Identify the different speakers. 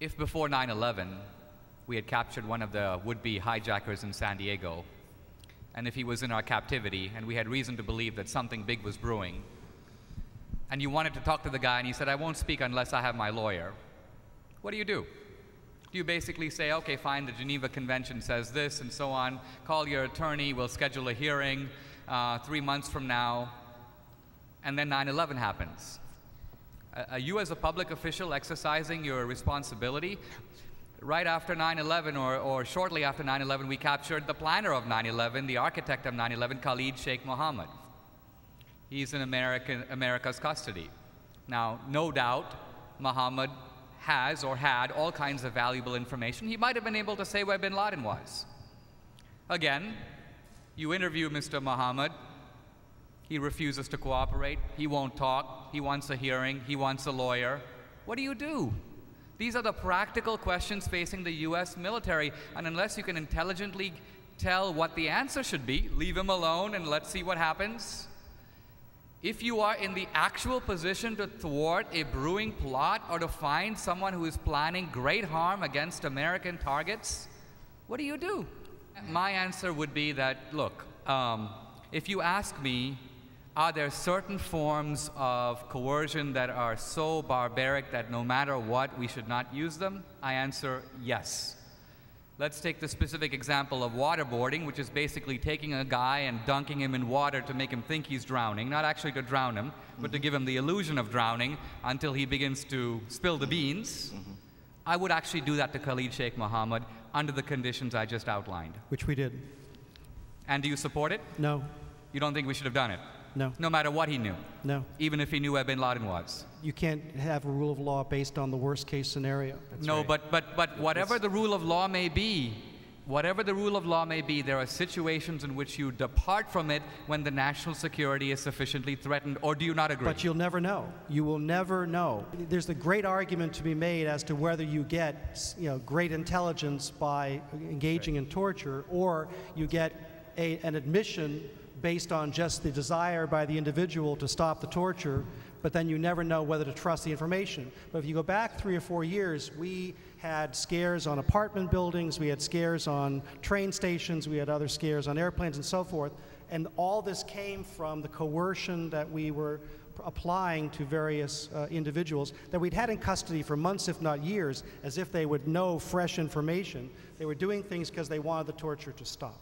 Speaker 1: If before 9/11 we had captured one of the would-be hijackers in San Diego, and if he was in our captivity and we had reason to believe that something big was brewing, and you wanted to talk to the guy and he said, "I won't speak unless I have my lawyer," what do? Do you basically say, "Okay, fine, the Geneva Convention says this," and so on, call your attorney, we'll schedule a hearing 3 months from now, and then 9/11 happens? Are you, as a public official, exercising your responsibility? Right after 9/11, or shortly after 9/11, we captured the planner of 9/11, the architect of 9/11, Khalid Sheikh Mohammed. He's in America's custody. Now, no doubt, Mohammed has or had all kinds of valuable information. He might have been able to say where bin Laden was. Again, you interview Mr. Mohammed. He refuses to cooperate. He won't talk. He wants a hearing. He wants a lawyer. What do? These are the practical questions facing the U.S. military, and unless you can intelligently tell what the answer should be, leave him alone and let's see what happens. If you are in the actual position to thwart a brewing plot or to find someone who is planning great harm against American targets, what do? My answer would be that, look, if you ask me, are there certain forms of coercion that are so barbaric that no matter what, we should not use them? I answer yes. Let's take the specific example of waterboarding, which is basically taking a guy and dunking him in water to make him think he's drowning, not actually to drown him, but to give him the illusion of drowning until he begins to spill the beans. I would actually do that to Khalid Sheikh Mohammed under the conditions I just outlined.
Speaker 2: Which we did.
Speaker 1: And do you support it?
Speaker 2: No.
Speaker 1: You don't think we should have done it?
Speaker 2: No.
Speaker 1: No matter what he knew?
Speaker 2: No.
Speaker 1: Even if he knew where bin Laden was?
Speaker 2: You can't have a rule of law based on the worst case scenario.
Speaker 1: That's no, right. but whatever the rule of law may be, there are situations in which you depart from it when the national security is sufficiently threatened, or do you not agree?
Speaker 2: But you'll never know. You will never know. There's a great argument to be made as to whether you get, great intelligence by engaging in torture, or you get an admission based on just the desire by the individual to stop the torture, but then you never know whether to trust the information. But if you go back 3 or 4 years, we had scares on apartment buildings, we had scares on train stations, we had other scares on airplanes and so forth, and all this came from the coercion that we were applying to various individuals that we'd had in custody for months, if not years, as if they would know fresh information. They were doing things because they wanted the torture to stop.